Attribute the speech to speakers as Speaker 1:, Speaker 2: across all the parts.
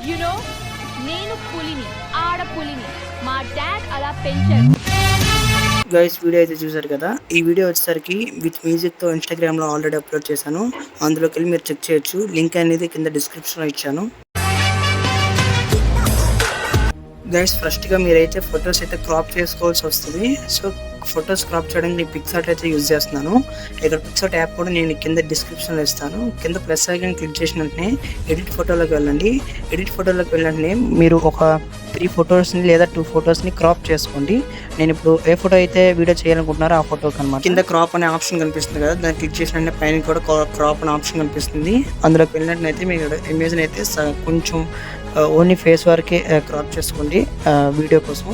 Speaker 1: You know నేను పులిని ఆడపులిని మా డాడ్ అలా పెంచారు.
Speaker 2: గైస్ వీడియో అయితే చూసారు కదా. ఈ వీడియో వచ్చేసరికి విత్ మ్యూజిక్తో ఇన్స్టాగ్రామ్లో ఆల్రెడీ అప్లోడ్ చేశాను. అందులోకి వెళ్ళి మీరు చెక్ చేయొచ్చు. లింక్ అనేది కింద డిస్క్రిప్షన్లో ఇచ్చాను. గైస్ ఫస్ట్గా మీరైతే ఫొటోస్ అయితే క్రాప్ చేసుకోవాల్సి వస్తుంది. సో ఫొటోస్ క్రాప్ చేయడానికి నేను పిక్సార్ట్ అయితే యూజ్ చేస్తున్నాను. ఇక్కడ పిక్సార్ట్ యాప్ కూడా నేను కింద డిస్క్రిప్షన్లో ఇస్తాను. కింద ప్లస్ ఐకాన్ క్లిక్ చేసిన వెంటనే ఎడిట్ ఫోటోలోకి వెళ్ళండి. ఎడిట్ ఫోటోలోకి వెళ్ళండి మీరు ఒక 3 ఫొటోస్ని లేదా 2 ఫొటోస్ని క్రాప్ చేసుకోండి. నేను ఇప్పుడు ఏ ఫోటో అయితే వీడియో చేయాలనుకుంటున్నారో ఆ ఫోటోకి అనమాట. కింద క్రాప్ అనే ఆప్షన్ కనిపిస్తుంది కదా, దాన్ని క్లిక్ చేసిన వెంటనే పైన కూడా క్రాప్ అనే ఆప్షన్ కనిపిస్తుంది. అందులోకి వెళ్ళినట్టయితే మీరు ఇమేజ్ని అయితే కొంచెం ఓన్లీ ఫేస్ వరకే క్రాప్ చేసుకోండి వీడియో కోసం.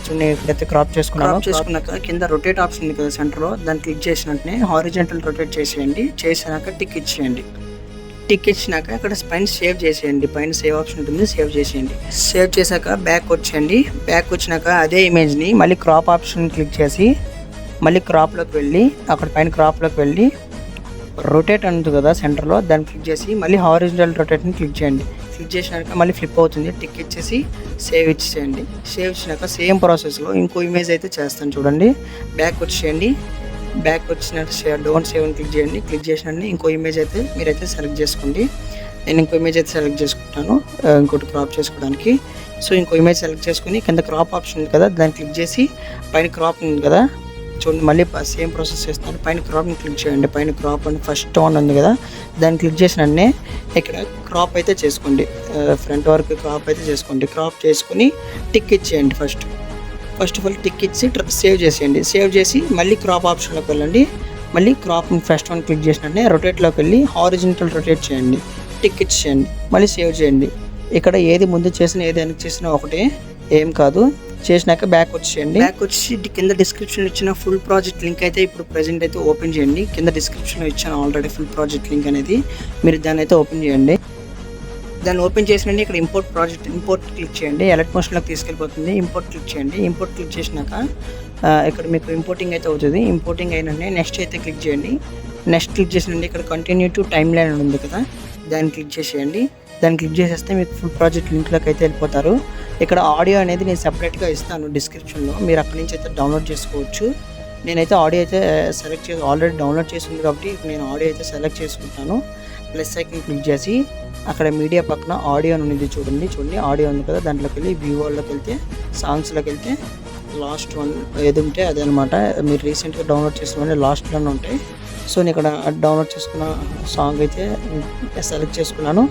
Speaker 2: సో నేను ఇప్పుడైతే క్రాప్ చేసుకున్నాక కింద రొటేట్ ఆప్షన్ ఉంది కదా సెంటర్లో, దాన్ని క్లిక్ చేసినట్టునే హారిజంటల్ రొటేట్ చేసేయండి. చేసినాక టిక్ ఇచ్చేయండి. టిక్ ఇచ్చినాక ఇక్కడ పైన సేవ్ చేసేయండి. పైన సేవ్ ఆప్షన్ ఉంటుంది, సేవ్ చేసేయండి. సేవ్ చేశాక బ్యాక్ వచ్చేయండి. బ్యాక్ వచ్చినాక అదే ఇమేజ్ని మళ్ళీ క్రాప్ ఆప్షన్ క్లిక్ చేసి మళ్ళీ క్రాప్లోకి వెళ్ళి అక్కడ పైన క్రాప్లోకి వెళ్ళి రొటేట్ ఉంటుంది కదా సెంటర్లో, దాన్ని క్లిక్ చేసి మళ్ళీ హారిజంటల్ రొటేట్ని క్లిక్ చేయండి. క్లిక్ చేసినాక మళ్ళీ ఫ్లిప్ అవుతుంది. టిక్ ఇచ్చేసి సేవ్ ఇచ్చేయండి. సేవ్ ఇచ్చినాక సేమ్ ప్రాసెస్లో ఇంకో ఇమేజ్ అయితే చేస్తాను చూడండి. బ్యాక్ వచ్చేయండి. బ్యాక్ వచ్చినట్టు డోంట్ సేవ్ అని క్లిక్ చేయండి. క్లిక్ చేసినట్టు ఇంకో ఇమేజ్ అయితే మీరైతే సెలెక్ట్ చేసుకోండి. నేను ఇంకో ఇమేజ్ అయితే సెలెక్ట్ చేసుకుంటాను ఇంకోటి క్రాప్ చేసుకోవడానికి. సో ఇంకో ఇమేజ్ సెలెక్ట్ చేసుకుని కింద క్రాప్ ఆప్షన్ ఉంది కదా, దాన్ని క్లిక్ చేసి పైన క్రాప్ ఉంది కదా చూడండి, మళ్ళీ సేమ్ ప్రాసెస్ చేస్తాను. పైన క్రాప్ని క్లిక్ చేయండి. పైన క్రాప్ అని ఫస్ట్ ఆన్ ఉంది కదా, దాన్ని క్లిక్ చేసినట్టే ఇక్కడ క్రాప్ అయితే చేసుకోండి. ఫ్రంట్ వరకు క్రాప్ అయితే చేసుకోండి. క్రాప్ చేసుకుని టిక్ ఇచ్చేయండి. ఫస్ట్ ఆఫ్ ఆల్ టిక్ ఇచ్చి సేవ్ చేసేయండి. సేవ్ చేసి మళ్ళీ క్రాప్ ఆప్షన్లోకి వెళ్ళండి. మళ్ళీ క్రాప్ ఫస్ట్ వన్ క్లిక్ చేసినట్టే రొటేట్లోకి వెళ్ళి హారిజంటల్ రొటేట్ చేయండి. టిక్ ఇచ్చేయండి. మళ్ళీ సేవ్ చేయండి. ఇక్కడ ఏది ముందు చేసినా ఏది వెనక్కి చేసినా ఒకటే, ఏం కాదు. చేసినాక బ్యాక్ వచ్చేయండి. బ్యాక్ వచ్చి కింద డిస్క్రిప్షన్లో ఇచ్చిన ఫుల్ ప్రాజెక్ట్ లింక్ అయితే ఇప్పుడు ప్రెజెంట్ అయితే ఓపెన్ చేయండి. కింద డిస్క్రిప్షన్లో ఇచ్చాను ఆల్రెడీ ఫుల్ ప్రాజెక్ట్ లింక్ అనేది, మీరు దాన్ని అయితే ఓపెన్ చేయండి. దాన్ని ఓపెన్ చేసినండి ఇక్కడ ఇంపోర్ట్ క్లిక్ చేయండి. ఎలర్ట్ మోషన్లోకి తీసుకెళ్ళిపోతుంది. ఇంపోర్ట్ క్లిక్ చేయండి. ఇంపోర్ట్ క్లిక్ చేసినాక ఇక్కడ మీకు ఇంపోర్టింగ్ అయితే అవుతుంది. ఇంపోర్టింగ్ అయినండి నెక్స్ట్ అయితే క్లిక్ చేయండి. నెక్స్ట్ క్లిక్ చేసినండి ఇక్కడ కంటిన్యూ టు టైమ్ లైన్ ఉంది కదా, దాన్ని క్లిక్ చేసేయండి. దాన్ని క్లిక్ చేసేస్తే మీకు ఫుల్ ప్రాజెక్ట్ లింక్లోకి అయితే వెళ్ళిపోతారు. ఇక్కడ ఆడియో అనేది నేను సపరేట్గా ఇస్తాను డిస్క్రిప్షన్లో, మీరు అక్కడి నుంచి అయితే డౌన్లోడ్ చేసుకోవచ్చు. నేనైతే ఆడియో అయితే ఆల్రెడీ డౌన్లోడ్ చేసి ఉంది కాబట్టి నేను ఆడియో అయితే సెలెక్ట్ చేసుకుంటాను. ప్లస్ ఐకాన్ క్లిక్ చేసి అక్కడ మీడియా పక్కన ఆడియో అనేది చూడండి ఆడియో ఉంది కదా, దాంట్లోకి వెళ్ళి వ్యూవర్లోకి వెళ్తే సాంగ్స్లోకి వెళ్తే లాస్ట్ వన్ ఏది ఉంటే అదే అనమాట. మీరు రీసెంట్గా డౌన్లోడ్ చేసుకుని లాస్ట్లోనే ఉంటాయి. సో నేను ఇక్కడ డౌన్లోడ్ చేసుకున్న సాంగ్ అయితే సెలెక్ట్ చేసుకున్నాను.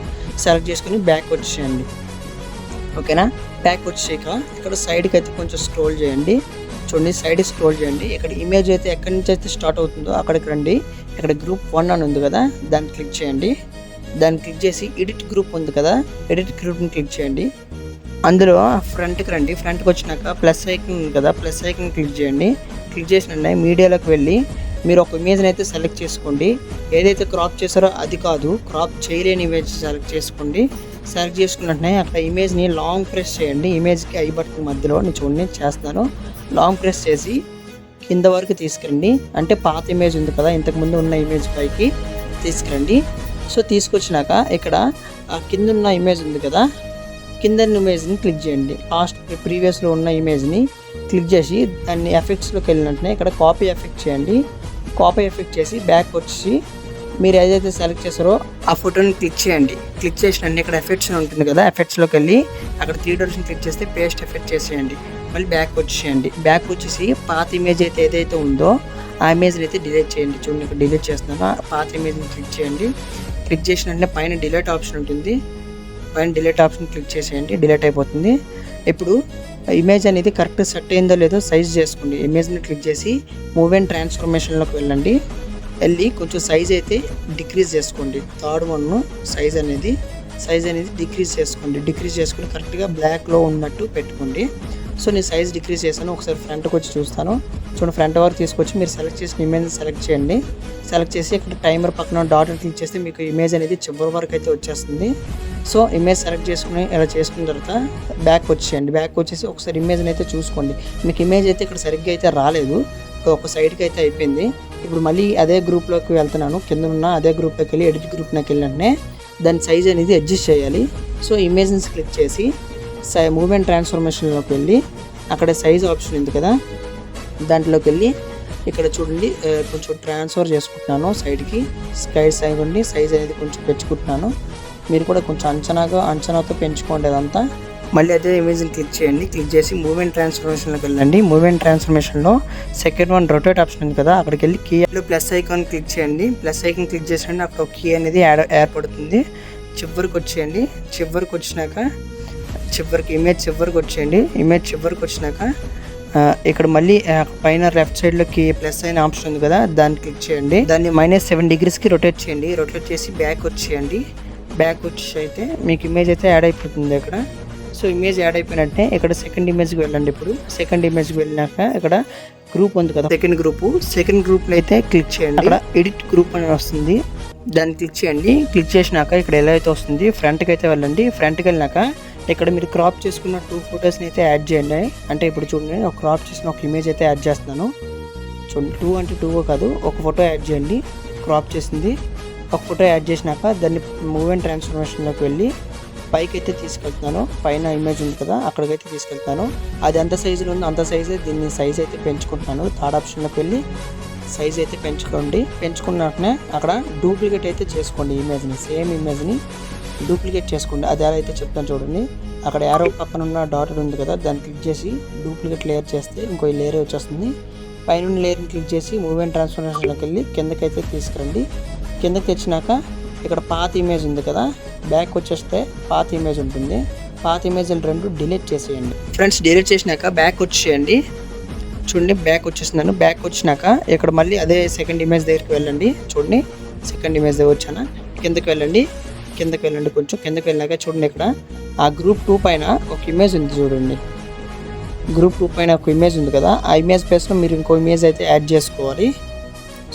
Speaker 2: సెలెక్ట్ చేసుకుని బ్యాక్ వచ్చేయండి. ఓకేనా, బ్యాక్ వచ్చాక ఇక్కడ సైడ్కి అయితే కొంచెం స్క్రోల్ చేయండి. చూడండి సైడ్కి స్క్రోల్ చేయండి. ఇక్కడ ఇమేజ్ అయితే ఎక్కడి నుంచి అయితే స్టార్ట్ అవుతుందో అక్కడికి రండి. ఇక్కడ గ్రూప్ 1 అని ఉంది కదా, దాన్ని క్లిక్ చేయండి. దాన్ని క్లిక్ చేసి ఎడిట్ గ్రూప్ ఉంది కదా, ఎడిట్ గ్రూప్ని క్లిక్ చేయండి. అందులో ఫ్రంట్కి రండి. ఫ్రంట్కి వచ్చినాక ప్లస్ ఐకన్ ఉంది కదా, ప్లస్ ఐకన్ క్లిక్ చేయండి. క్లిక్ చేసిన మీడియాలోకి వెళ్ళి మీరు ఒక ఇమేజ్ని అయితే సెలెక్ట్ చేసుకోండి. ఏదైతే క్రాప్ చేశారో అది కాదు, క్రాప్ చేయలేని ఇమేజ్ సెలెక్ట్ చేసుకోండి. సెలెక్ట్ చేసుకున్నట్టునే అక్కడ ఇమేజ్ని లాంగ్ ప్రెస్ చేయండి. ఇమేజ్కి ఐ బటన్ మధ్యలో నేను చూడండి చేస్తాను. లాంగ్ ప్రెస్ చేసి కింద వరకు తీసుకురండి. అంటే పాత ఇమేజ్ ఉంది కదా, ఇంతకుముందు ఉన్న ఇమేజ్ పైకి తీసుకురండి. సో తీసుకొచ్చినాక ఇక్కడ ఆ కింద ఉన్న ఇమేజ్ ఉంది కదా, కింద ఇమేజ్ని క్లిక్ చేయండి. ప్రీవియస్లో ఉన్న ఇమేజ్ని క్లిక్ చేసి దాన్ని ఎఫెక్ట్స్లోకి వెళ్ళినట్టునే ఇక్కడ కాపీ ఎఫెక్ట్ చేయండి. కాపీ ఎఫెక్ట్ చేసి బ్యాక్ వచ్చి మీరు ఏదైతే సెలెక్ట్ చేస్తారో ఆ ఫోటోని క్లిక్ చేయండి. క్లిక్ చేసినండి ఇక్కడ ఎఫెక్ట్స్ ఉంటుంది కదా, ఎఫెక్ట్స్లోకి వెళ్ళి అక్కడ 3 డాట్స్ని క్లిక్ చేస్తే పేస్ట్ ఎఫెక్ట్ చేసేయండి. మళ్ళీ బ్యాక్ వచ్చేయండి. బ్యాక్ వచ్చేసి పాత ఇమేజ్ అయితే ఏదైతే ఉందో ఆ ఇమేజ్ని అయితే డిలీట్ చేయండి. చూడండి ఇక్కడ డిలీట్ చేస్తున్నాను. పాత ఇమేజ్ని క్లిక్ చేయండి. క్లిక్ చేసినట్టే పైన డిలీట్ ఆప్షన్ ఉంటుంది. పైన డిలీట్ ఆప్షన్ క్లిక్ చేసేయండి, డిలీట్ అయిపోతుంది. ఇప్పుడు ఇమేజ్ అనేది కరెక్ట్ సెట్ అయిందో లేదో సైజ్ చేసుకోండి. ఇమేజ్ని క్లిక్ చేసి మూవ్ అండ్ ట్రాన్స్ఫర్మేషన్లోకి వెళ్ళండి. వెళ్ళి కొంచెం సైజ్ అయితే డిక్రీజ్ చేసుకోండి. థర్డ్ వన్ సైజ్ అనేది డిక్రీజ్ చేసుకోండి. డిక్రీజ్ చేసుకుని కరెక్ట్గా బ్లాక్లో ఉన్నట్టు పెట్టుకోండి. సో నేను సైజ్ డిక్రీజ్ చేశాను. ఒకసారి ఫ్రంట్కి వచ్చి చూస్తాను. చూడండి ఫ్రంట్ వరకు తీసుకొచ్చి మీరు సెలెక్ట్ చేసిన ఇమేజ్ సెలెక్ట్ చేయండి. సెలెక్ట్ చేసి ఇక్కడ టైమర్ పక్కన డాట్ క్లిక్ చేస్తే మీకు ఇమేజ్ అనేది చివరి వరకు అయితే వచ్చేస్తుంది. సో ఇమేజ్ సెలెక్ట్ చేసుకుని ఇలా చేసుకున్న తర్వాత బ్యాక్ వచ్చేయండి. బ్యాక్ వచ్చేసి ఒకసారి ఇమేజ్ని అయితే చూసుకోండి. మీకు ఇమేజ్ అయితే ఇక్కడ సరిగ్గా అయితే రాలేదు, ఒక సైడ్కి అయితే అయిపోయింది. ఇప్పుడు మళ్ళీ అదే గ్రూప్లోకి వెళ్తున్నాను. కింద ఉన్న అదే గ్రూప్లోకి వెళ్ళి ఎడిట్ గ్రూప్లోకి వెళ్ళినట్టే దాని సైజ్ అనేది అడ్జస్ట్ చేయాలి. సో ఇమేజ్ని క్లిక్ చేసి మూవ్మెంట్ ట్రాన్స్ఫర్మేషన్లోకి వెళ్ళి అక్కడ సైజ్ ఆప్షన్ ఉంది కదా, దాంట్లోకి వెళ్ళి ఇక్కడ చూడండి కొంచెం ట్రాన్స్ఫర్ చేసుకుంటున్నాను సైడ్కి. సైజ్ అనేది కొంచెం పెంచుకుంటున్నాను. మీరు కూడా కొంచెం అంచనాతో పెంచుకోండి అదంతా. మళ్ళీ అదే ఇమేజ్ని క్లిక్ చేయండి. క్లిక్ చేసి మూవ్మెంట్ ట్రాన్స్ఫర్మేషన్లోకి వెళ్ళండి. మూవ్మెంట్ ట్రాన్స్ఫర్మేషన్లో సెకండ్ వన్ రొటేట్ ఆప్షన్ ఉంది కదా, అక్కడికి వెళ్ళి కీలో ప్లస్ ఐకాన్ క్లిక్ చేయండి. ప్లస్ ఐకాన్ క్లిక్ చేసండి, అక్కడ ఒక కీ అనేది ఏర్పడుతుంది. చివరికి వచ్చేయండి. చివరికి వచ్చినాక ఇమేజ్ చివరికి వచ్చేయండి. ఇమేజ్ చివరికి వచ్చినాక ఇక్కడ మళ్ళీ పైన లెఫ్ట్ సైడ్లోకి ప్లస్ అయిన ఆప్షన్ ఉంది కదా, దాన్ని క్లిక్ చేయండి. దాన్ని -7 degreesకి రొటేట్ చేయండి. రొటేట్ చేసి బ్యాక్ వచ్చేయండి. బ్యాక్ వచ్చి అయితే మీకు ఇమేజ్ అయితే యాడ్ అయిపోతుంది అక్కడ. సో ఇమేజ్ యాడ్ అయిపోయినట్టే ఇక్కడ సెకండ్ ఇమేజ్కి వెళ్ళండి. ఇప్పుడు సెకండ్ ఇమేజ్కి వెళ్ళినాక ఇక్కడ గ్రూప్ ఉంది కదా, సెకండ్ గ్రూప్లో అయితే క్లిక్ చేయండి. అక్కడ ఎడిట్ గ్రూప్ అని వస్తుంది, దాన్ని క్లిక్ చేయండి. క్లిక్ చేసినాక ఇక్కడ ఎలా అయితే వస్తుంది ఫ్రంట్కి అయితే వెళ్ళండి. ఫ్రంట్కి వెళ్ళినాక ఇక్కడ మీరు క్రాప్ చేసుకున్న 2 ఫొటోస్ని అయితే యాడ్ చేయండి. అంటే ఇప్పుడు చూడండి, ఒక క్రాప్ చేసిన ఒక ఇమేజ్ అయితే యాడ్ చేస్తున్నాను. చూడండి, 2 అంటే 2 కాదు, ఒక ఫోటో యాడ్ చేయండి. క్రాప్ చేసింది ఒక ఫోటో యాడ్ చేసినాక దాన్ని మూవ్మెంట్ ట్రాన్స్ఫర్మేషన్లోకి వెళ్ళి పైకి అయితే తీసుకెళ్తున్నాను. పైన ఇమేజ్ ఉంది కదా, అక్కడికైతే తీసుకెళ్తాను. అది ఎంత సైజులో ఉందో అంత సైజే దీన్ని సైజ్ అయితే పెంచుకుంటున్నాను. థర్డ్ ఆప్షన్లోకి వెళ్ళి సైజ్ అయితే పెంచుకోండి. పెంచుకున్నాకనే అక్కడ డూప్లికేట్ అయితే చేసుకోండి. ఇమేజ్ని సేమ్ ఇమేజ్ని డూప్లికేట్ చేసుకోండి. అది ఎలా అయితే చెప్తాను చూడండి. అక్కడ యారో పక్కన ఉన్న డాటెడ్ ఉంది కదా, దాన్ని క్లిక్ చేసి డూప్లికేట్ లేయర్ చేస్తే ఇంకో లేయర్ వచ్చేస్తుంది. పైన లేయర్ని క్లిక్ చేసి మూవ్మెంట్ ట్రాన్స్ఫర్మేషన్లోకి వెళ్ళి కిందకైతే తీసుకురండి. కిందకి తెచ్చినాక ఇక్కడ పాత ఇమేజ్ ఉంది కదా, బ్యాక్ వచ్చేస్తే పాత ఇమేజ్ ఉంటుంది. పాత ఇమేజ్లు 2 డిలీట్ చేసేయండి. ఫ్రెండ్స్, డిలీట్ చేసినాక బ్యాక్ వచ్చేయండి. చూడండి, బ్యాక్ వచ్చేస్తున్నాను. బ్యాక్ వచ్చినాక ఇక్కడ మళ్ళీ అదే సెకండ్ ఇమేజ్ దగ్గరికి వెళ్ళండి. చూడండి, సెకండ్ ఇమేజ్ దగ్గర వచ్చాను. కిందకి వెళ్ళండి. కొంచెం కిందకి వెళ్ళాక చూడండి, ఇక్కడ ఆ గ్రూప్ 2 పైన ఒక ఇమేజ్ ఉంది చూడండి. గ్రూప్ 2 పైన ఒక ఇమేజ్ ఉంది కదా, ఆ ఇమేజ్ ప్లేస్లో మీరు ఇంకో ఇమేజ్ అయితే యాడ్ చేసుకోవాలి.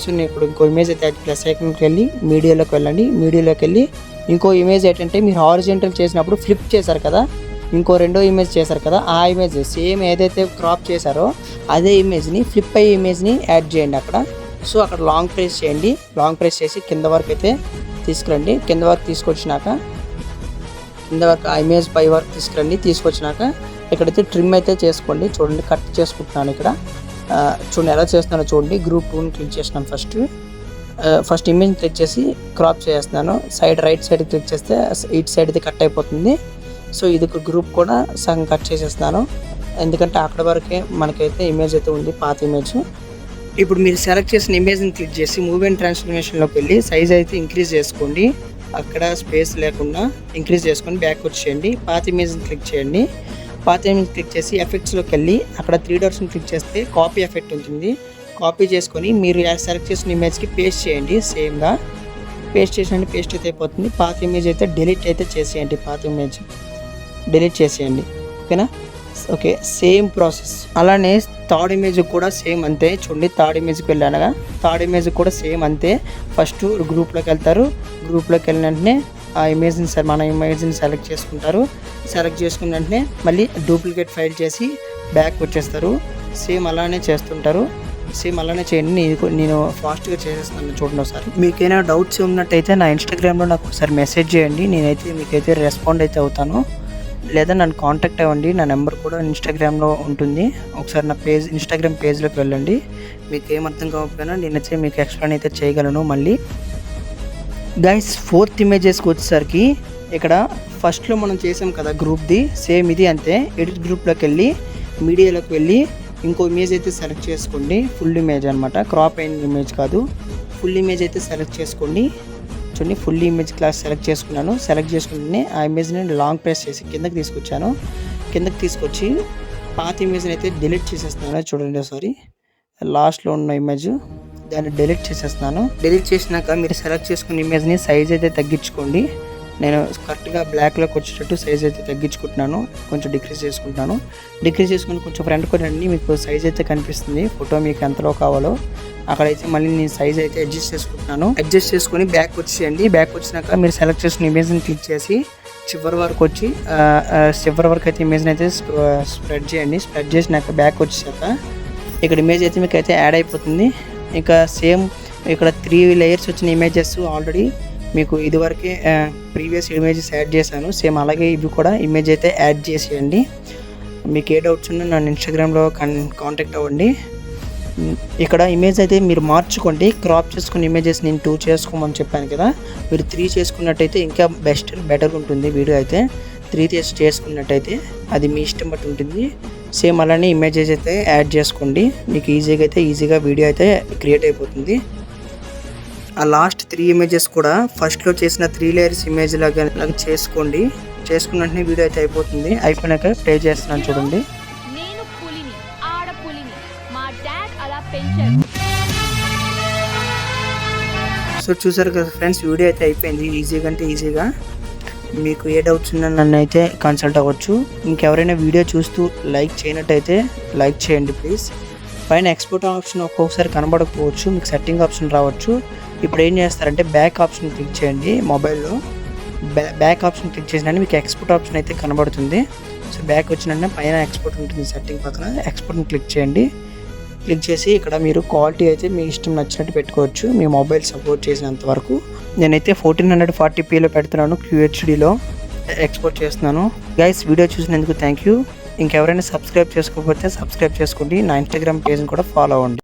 Speaker 2: సో నేను ఇప్పుడు ఇంకో ఇమేజ్ అయితే యాడ్ ప్లస్ ఐకాన్కి వెళ్ళి మీడియాలోకి వెళ్ళండి. మీడియాలోకి వెళ్ళి ఇంకో ఇమేజ్ ఏంటంటే మీరు హారిజాంటల్ చేసినప్పుడు ఫ్లిప్ చేశారు కదా, ఇంకో రెండో ఇమేజ్ చేశారు కదా, ఆ ఇమేజ్ సేమ్ ఏదైతే క్రాప్ చేశారో అదే ఇమేజ్ని ఫ్లిప్ అయ్యే ఇమేజ్ని యాడ్ చేయండి అక్కడ. సో అక్కడ లాంగ్ ప్రెస్ చేయండి. లాంగ్ ప్రెస్ చేసి కింద వరకు అయితే తీసుకురండి. కింద వరకు తీసుకొచ్చినాక ఆ ఇమేజ్ పై వరకు తీసుకురండి. తీసుకొచ్చినాక ఇక్కడైతే ట్రిమ్ అయితే చేసుకోండి. చూడండి, కట్ చేసుకుంటున్నాను ఇక్కడ. చూడండి ఎలా చేస్తున్నానో చూడండి. గ్రూప్ 2ని క్లిక్ చేసినాను. ఫస్ట్ ఇమేజ్ క్లిక్ చేసి క్రాప్ చేస్తున్నాను. రైట్ సైడ్ క్లిక్ చేస్తే ఇటు సైడ్ అయితే కట్ అయిపోతుంది. సో ఇది గ్రూప్ కూడా సగం కట్ చేసేస్తున్నాను, ఎందుకంటే అక్కడ వరకే మనకైతే ఇమేజ్ అయితే ఉంది, పాత ఇమేజ్. ఇప్పుడు మీరు సెలెక్ట్ చేసిన ఇమేజ్ని క్లిక్ చేసి మూవ్మెంట్ ట్రాన్స్ఫర్మేషన్లోకి వెళ్ళి సైజ్ అయితే ఇంక్రీజ్ చేసుకోండి. అక్కడ స్పేస్ లేకుండా ఇంక్రీజ్ చేసుకొని బ్యాక్ వచ్చేయండి. పాత ఇమేజ్ని క్లిక్ చేయండి. పాత ఇమేజ్ క్లిక్ చేసి ఎఫెక్ట్స్లోకి వెళ్ళి అక్కడ 3 డాట్స్ని క్లిక్ చేస్తే కాపీ ఎఫెక్ట్ ఉంటుంది. కాపీ చేసుకొని మీరు సెలెక్ట్ చేసిన ఇమేజ్కి పేస్ట్ చేయండి. సేమ్గా పేస్ట్ చేసేయండి. పేస్ట్ అయితే అయిపోతుంది. పాత ఇమేజ్ అయితే డిలీట్ అయితే చేసేయండి. పాత ఇమేజ్ డిలీట్ చేసేయండి. ఓకేనా? Okay, same process. అలానే థర్డ్ ఇమేజ్ కూడా సేమ్ అంతే. చూడండి, థర్డ్ ఇమేజ్కి వెళ్ళానగా థర్డ్ ఇమేజ్ కూడా సేమ్ అంతే. ఫస్ట్ గ్రూప్లోకి వెళ్తారు. గ్రూప్లోకి వెళ్ళిన వెంటనే ఆ ఇమేజ్ని మన ఇమేజ్ని సెలెక్ట్ చేసుకుంటారు. సెలెక్ట్ చేసుకున్న వెంటనే మళ్ళీ డూప్లికేట్ ఫైల్ చేసి బ్యాక్ వచ్చేస్తారు. సేమ్ అలానే చేస్తుంటారు. సేమ్ అలానే చేయండి. నేను ఫాస్ట్గా చేసేస్తాను. చూడండి ఒకసారి. మీకైనా డౌట్స్ ఉన్నట్టయితే నా ఇన్స్టాగ్రామ్లో నాకు ఒకసారి మెసేజ్ చేయండి. నేనైతే మీకైతే రెస్పాండ్ అయితే అవుతాను. లేదా నన్ను కాంటాక్ట్ అవ్వండి. నా నెంబర్ కూడా ఇన్స్టాగ్రామ్లో ఉంటుంది. ఒకసారి నా ఇన్స్టాగ్రామ్ పేజ్లోకి వెళ్ళండి. మీకు ఏం అర్థం కాకపోయినా నేనైతే మీకు ఎక్స్ప్లెయిన్ అయితే చేయగలను. మళ్ళీ గైస్, 4th ఇమేజెస్కి వచ్చేసరికి ఇక్కడ ఫస్ట్లో మనం చేసాం కదా గ్రూప్ది, సేమ్ ఇది అంతే. ఎడిట్ గ్రూప్లోకి వెళ్ళి మీడియాలోకి వెళ్ళి ఇంకో ఇమేజ్ అయితే సెలెక్ట్ చేసుకోండి. ఫుల్ ఇమేజ్ అనమాట, క్రాప్ అయిన ఇమేజ్ కాదు. ఫుల్ ఇమేజ్ అయితే సెలెక్ట్ చేసుకోండి. చూడండి, ఫుల్ ఇమేజ్ క్లాస్ సెలెక్ట్ చేసుకున్నాను. సెలెక్ట్ చేసుకుంటే ఆ ఇమేజ్ని లాంగ్ ప్రెస్ చేసి కిందకి తీసుకొచ్చాను. కిందకి తీసుకొచ్చి పాత ఇమేజ్ని అయితే డిలీట్ చేసేస్తున్నాను. చూడండి ఒకసారి, లాస్ట్లో ఉన్న ఇమేజ్ దాన్ని డిలీట్ చేసేస్తున్నాను. డిలీట్ చేసినాక మీరు సెలెక్ట్ చేసుకున్న ఇమేజ్ని సైజ్ అయితే తగ్గించుకోండి. నేను కరెక్ట్గా బ్లాక్లోకి వచ్చేటట్టు సైజ్ అయితే తగ్గించుకుంటున్నాను. కొంచెం డిక్రీజ్ చేసుకుంటున్నాను. డిక్రీజ్ చేసుకుని కొంచెం ఫ్రంట్ కూడా రండి. మీకు సైజ్ అయితే కనిపిస్తుంది. ఫోటో మీకు ఎంతలో కావాలో అక్కడైతే మళ్ళీ నేను సైజ్ అయితే అడ్జస్ట్ చేసుకుంటున్నాను. అడ్జస్ట్ చేసుకొని బ్యాక్ వచ్చేయండి. బ్యాక్ వచ్చినాక మీరు సెలెక్ట్ చేసుకున్న ఇమేజ్ని క్లిక్ చేసి చివరి వరకు వచ్చి చివరి వరకు అయితే ఇమేజ్ని అయితే స్ప్రెడ్ చేయండి. స్ప్రెడ్ చేసినాక బ్యాక్ వచ్చేసాక ఇక్కడ ఇమేజ్ అయితే మీకు అయితే యాడ్ అయిపోతుంది. ఇంకా సేమ్ ఇక్కడ 3 లేయర్స్ వచ్చిన ఇమేజెస్ ఆల్రెడీ మీకు ఇదివరకే ప్రీవియస్ ఇమేజెస్ యాడ్ చేశాను, సేమ్ అలాగే ఇవి కూడా ఇమేజ్ అయితే యాడ్ చేసేయండి. మీకు ఏ డౌట్స్ ఉన్నా నన్ను ఇన్స్టాగ్రామ్లో కాంటాక్ట్ అవ్వండి. ఇక్కడ ఇమేజ్ అయితే మీరు మార్చుకోండి. క్రాప్ చేసుకున్న ఇమేజెస్ నేను 2 చేసుకోమని చెప్పాను కదా, మీరు 3 చేసుకున్నట్టయితే ఇంకా బెటర్గా ఉంటుంది వీడియో అయితే. 3 చేసుకున్నట్టయితే అది మీ ఇష్టం బట్టి ఉంటుంది. సేమ్ అలానే ఇమేజెస్ అయితే యాడ్ చేసుకోండి, మీకు ఈజీగా వీడియో అయితే క్రియేట్ అయిపోతుంది. ఆ లాస్ట్ 3 ఇమేజెస్ కూడా ఫస్ట్లో చేసిన 3 లేయర్స్ ఇమేజ్ లాగా చేసుకోండి. చేసుకున్న వెంటనే వీడియో అయితే అయిపోతుంది. అయిపోయినాక ప్లే చేస్తున్నాను చూడండి.
Speaker 1: నేను పులిని, ఆడ పులిని, మా డాడ్ అలా పెంచారు.
Speaker 2: సో చూసారు కదా ఫ్రెండ్స్, వీడియో అయితే అయిపోయింది ఈజీగా. మీకు ఏ డౌట్స్ ఉన్నా నన్ను అయితే కన్సల్ట్ అవ్వచ్చు. ఇంకెవరైనా వీడియో చూస్తూ లైక్ చేయనట్టయితే లైక్ చేయండి ప్లీజ్. పైన ఎక్స్పోర్ట్ ఆప్షన్ ఒక్కొక్కసారి కనబడకపోవచ్చు, మీకు సెట్టింగ్ ఆప్షన్ రావచ్చు. ఇప్పుడు ఏం చేస్తారంటే బ్యాక్ ఆప్షన్ క్లిక్ చేయండి. మొబైల్లో బ్యాక్ ఆప్షన్ క్లిక్ చేసినట్టు మీకు ఎక్స్పోర్ట్ ఆప్షన్ అయితే కనబడుతుంది. సో బ్యాక్ వచ్చినట్టు పైన ఎక్స్పోర్ట్ ఉంటుంది, సెట్టింగ్ పక్కన ఎక్స్పోర్ట్ని క్లిక్ చేయండి. క్లిక్ చేసి ఇక్కడ మీరు క్వాలిటీ అయితే మీ ఇష్టం నచ్చినట్టు పెట్టుకోవచ్చు, మీ మొబైల్ సపోర్ట్ చేసినంత వరకు. నేనైతే 1440pలో పెడుతున్నాను, QHDలో ఎక్స్పోర్ట్ చేస్తున్నాను. గైస్ వీడియో చూసినందుకు థ్యాంక్ యూ. ఇంకెవరైనా సబ్స్క్రైబ్ చేసుకోకపోతే సబ్స్క్రైబ్ చేసుకోండి. నా ఇన్స్టాగ్రామ్ పేజ్ని కూడా ఫాలో అవ్వండి.